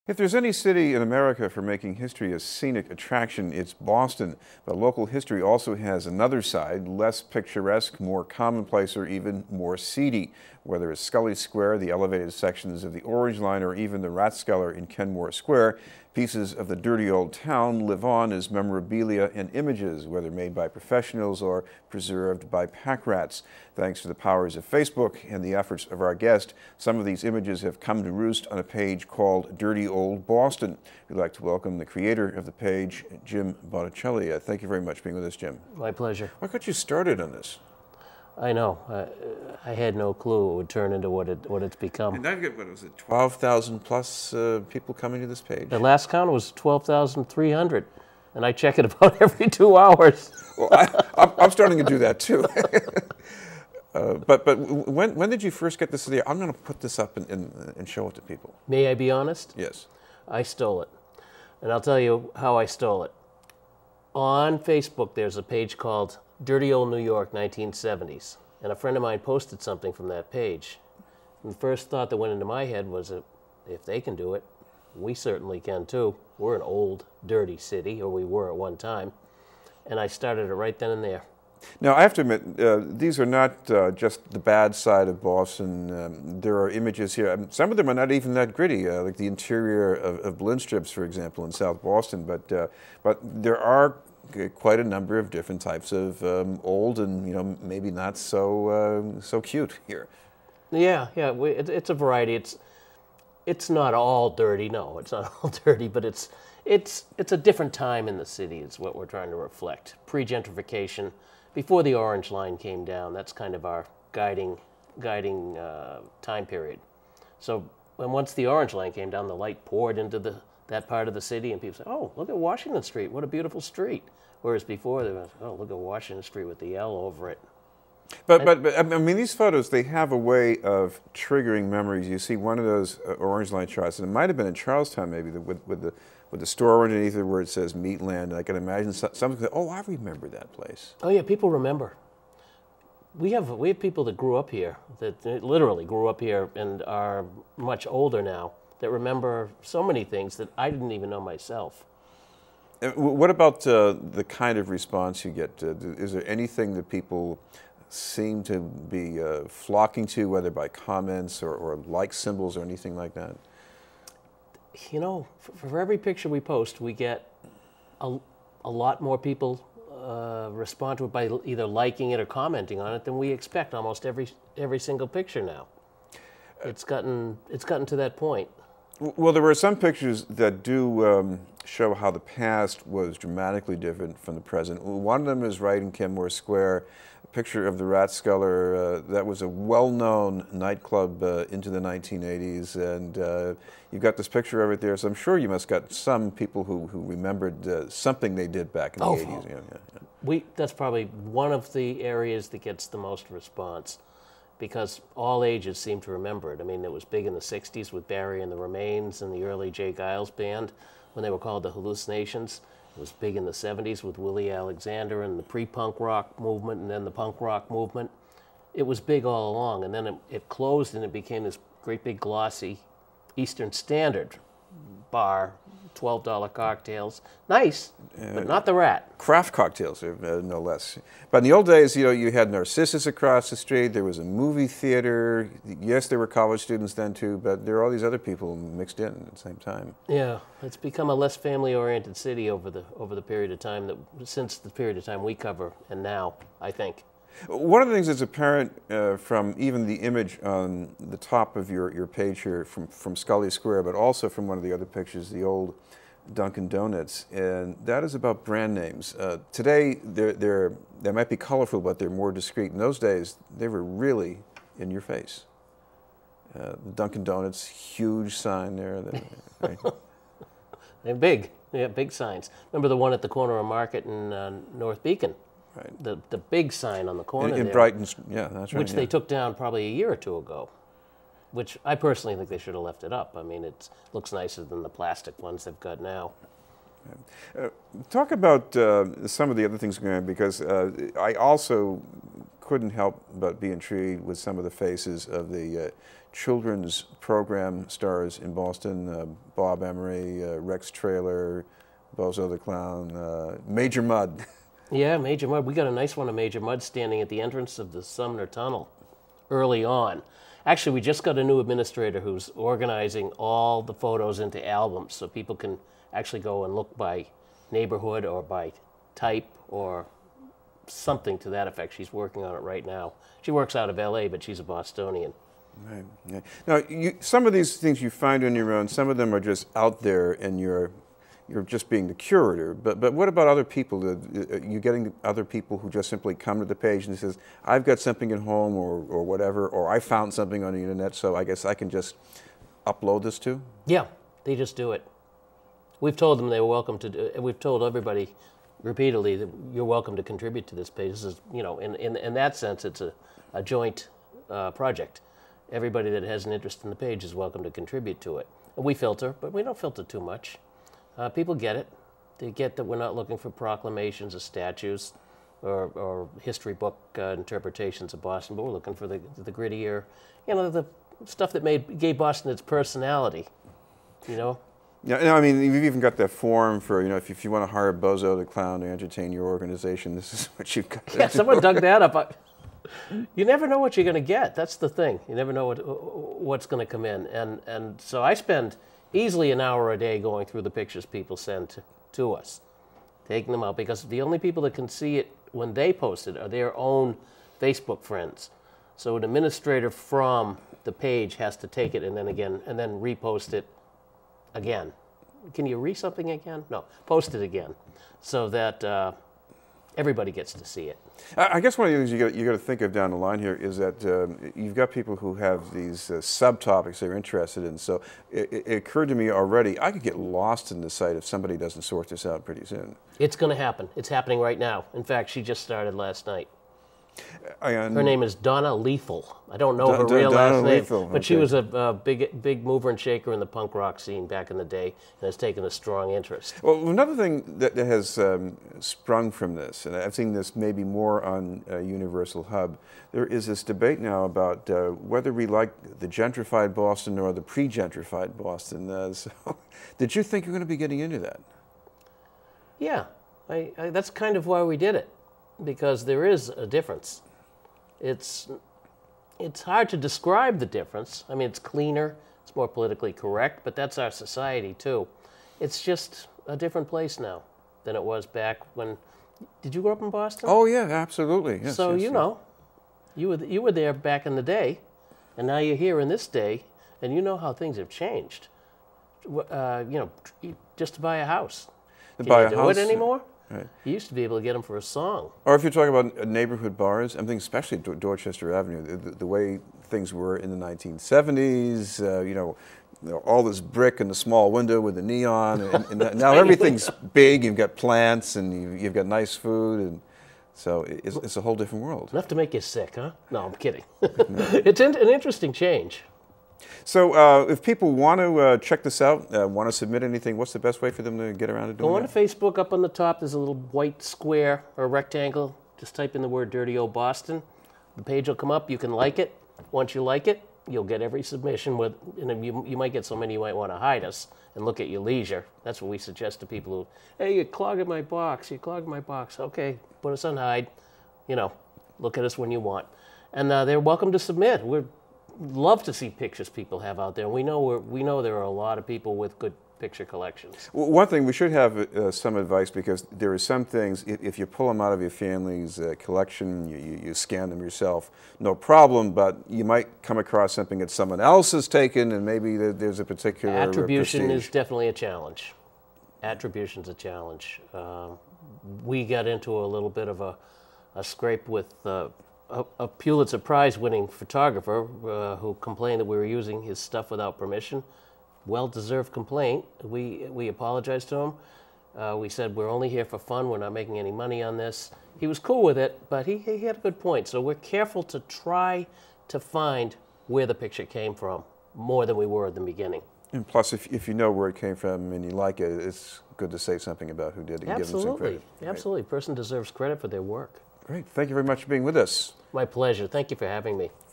If there's any city in America for making history a scenic attraction, it's Boston. But local history also has another side, less picturesque, more commonplace, or even more seedy. Whether it's Scully Square, the elevated sections of the Orange Line, or even the Ratskeller in Kenmore Square, pieces of the dirty old town live on as memorabilia and images, whether made by professionals or preserved by pack rats. Thanks to the powers of Facebook and the efforts of our guest, some of these images have come to roost on a page called Dirty Old Boston. We'd like to welcome the creator of the page, Jim Botticelli. Thank you very much for being with us, Jim. My pleasure. What got you started on this? I know. I had no clue it would turn into what it's become. And I've got, what was it, 12,000 plus people coming to this page? The last count was 12,300, and I check it about every 2 hours. Well, I'm starting to do that too. But when did you first get this idea? I'm going to put this up and show it to people. May I be honest? Yes. I stole it. And I'll tell you how I stole it. On Facebook, there's a page called Dirty Old New York 1970s. And a friend of mine posted something from that page. And the first thought that went into my head was that if they can do it, we certainly can too. We're an old, dirty city, or we were at one time. And I started it right then and there. Now, I have to admit, these are not just the bad side of Boston. There are images here. Some of them are not even that gritty, like the interior of Blindstrips, for example, in South Boston. But there are quite a number of different types of old and maybe not so cute here. Yeah. It's a variety. It's not all dirty. No, it's not all dirty, but it's a different time in the city. Is what we're trying to reflect. Pre-gentrification. Before the Orange Line came down, that's kind of our guiding time period. So once the Orange Line came down, the light poured into that part of the city, and people said, "Oh, look at Washington Street! What a beautiful street!" Whereas before, they went, "Oh, look at Washington Street with the L over it." But I mean, these photos, they have a way of triggering memories. You see one of those Orange Line shots, and it might have been in Charlestown, maybe, with the store underneath it where it says Meatland. And I can imagine something. Oh, I remember that place. Oh yeah, people remember. We have people that grew up here, that literally grew up here and are much older now, that remember so many things that I didn't even know myself. What about the kind of response you get? Is there anything that people seem to be flocking to, whether by comments or like symbols or anything like that? For every picture we post, we get a lot more people respond to it by either liking it or commenting on it than we expect almost every single picture now. It's gotten to that point. Well, there were some pictures that do show how the past was dramatically different from the present. One of them is right in Kenmore Square, a picture of the Ratskeller. That was a well-known nightclub into the 1980s, and you've got this picture of it there, so I'm sure you must have got some people who remembered something they did back in the 80s. Yeah. That's probably one of the areas that gets the most response, because all ages seem to remember it. I mean, it was big in the 60s with Barry and the Remains and the early Jay Giles band when they were called the Hallucinations. It was big in the 70s with Willie Alexander and the pre-punk rock movement and then the punk rock movement. It was big all along, and then it closed and it became this great big glossy Eastern Standard bar, $12 cocktails. Nice, but not the Rat. Craft cocktails, no less. But in the old days, you had Narcissus across the street. There was a movie theater. Yes, there were college students then too, but there are all these other people mixed in at the same time. Yeah, it's become a less family-oriented city over the period of time since the period of time we cover, and now, I think. One of the things that's apparent from even the image on the top of your page here from Scully Square, but also from one of the other pictures, the old Dunkin Donuts, and that is about brand names. Today, they might be colorful, but they're more discreet. In those days, they were really in your face. Dunkin Donuts, huge sign there. Right? They're big. Yeah, big signs. Remember the one at the corner of Market in North Beacon? Right. The big sign on the corner in there, Brighton, yeah, that's right. Which they took down probably a year or two ago, which I personally think they should have left it up. I mean, it looks nicer than the plastic ones they've got now. Talk about some of the other things going on, because I also couldn't help but be intrigued with some of the faces of the children's program stars in Boston, Bob Emery, Rex Trailer, Bozo the Clown, Major Mudd. Yeah, Major Mudd. We got a nice one of Major Mudd standing at the entrance of the Sumner Tunnel early on. Actually, we just got a new administrator who's organizing all the photos into albums so people can actually go and look by neighborhood or by type or something to that effect. She's working on it right now. She works out of LA, but she's a Bostonian. Right. Yeah. Now, some of these things you find on your own, some of them are just out there and you're just being the curator, but what about other people? You getting other people who just simply come to the page and says, I've got something at home or whatever, or I found something on the internet, so I guess I can just upload this too? Yeah, they just do it. We've told them they were welcome to do, we've told everybody repeatedly that you're welcome to contribute to this page. This is, you know, in that sense, it's a joint project. Everybody that has an interest in the page is welcome to contribute to it. And we filter, but we don't filter too much. People get it. They get that we're not looking for proclamations or statues or history book interpretations of Boston, but we're looking for the grittier, you know, the stuff that gave Boston its personality, you know? Yeah, I mean, you've even got that form for, you know, if you want to hire Bozo the Clown to entertain your organization, this is what you've got. Yeah, someone dug that up. You never know what you're going to get. That's the thing. You never know what's going to come in. And so I spend easily an hour a day going through the pictures people send to us, taking them out, because the only people that can see it when they post it are their own Facebook friends. So an administrator from the page has to take it and then repost it again. Can you something again? No, post it again, so that everybody gets to see it. I guess one of the things you got to think of down the line here is that you've got people who have these subtopics they're interested in. So it occurred to me already, I could get lost in the site if somebody doesn't sort this out pretty soon. It's going to happen. It's happening right now. In fact, she just started last night. Her name is Donna Lethal. I don't know her real last name, but she was a big mover and shaker in the punk rock scene back in the day and has taken a strong interest. Well, another thing that has sprung from this, and I've seen this maybe more on Universal Hub, there is this debate now about whether we like the gentrified Boston or the pre-gentrified Boston. So did you think you were going to be getting into that? Yeah, that's kind of why we did it. Because there is a difference. It's hard to describe the difference. I mean, it's cleaner, it's more politically correct, but that's our society too. It's just a different place now than it was back when. Did you grow up in Boston? Oh yeah, absolutely. Yes, so yes, you know, you were there back in the day, and now you're here in this day, and you know how things have changed. You know, just to buy a house. Can you do it anymore? Right. You used to be able to get them for a song. Or if you're talking about neighborhood bars, I'm thinking especially Dorchester Avenue, the way things were in the 1970s, you know, all this brick and the small window with the neon, and now everything's big, you've got plants, and you've got nice food, and so it's a whole different world. Enough to make you sick, huh? No, I'm kidding. It's an interesting change. So if people want to check this out, want to submit anything, what's the best way for them to get around to doing that? Go on to Facebook. Up on the top, there's a little white square or rectangle. Just type in the word Dirty Old Boston. The page will come up. You can like it. Once you like it, you'll get every submission. And you might get so many you might want to hide us and look at your leisure. That's what we suggest to people who, hey, you're clogging my box. You're clogging my box. Okay, put us on hide. You know, look at us when you want. And they're welcome to submit. We'd love to see pictures people have out there. We know there are a lot of people with good picture collections. Well, one thing, we should have some advice, because there are some things, if you pull them out of your family's collection, you scan them yourself, no problem, but you might come across something that someone else has taken, and maybe there's a particular Attribution is definitely a challenge. Attribution's a challenge. We got into a little bit of a scrape with a Pulitzer Prize-winning photographer who complained that we were using his stuff without permission. Well-deserved complaint. We apologized to him. We said, we're only here for fun. We're not making any money on this. He was cool with it, but he had a good point. So we're careful to try to find where the picture came from more than we were at the beginning. And plus, if you know where it came from and you like it, it's good to say something about who did it and give them some credit. Absolutely. Right. Person deserves credit for their work. Great. Thank you very much for being with us. My pleasure. Thank you for having me.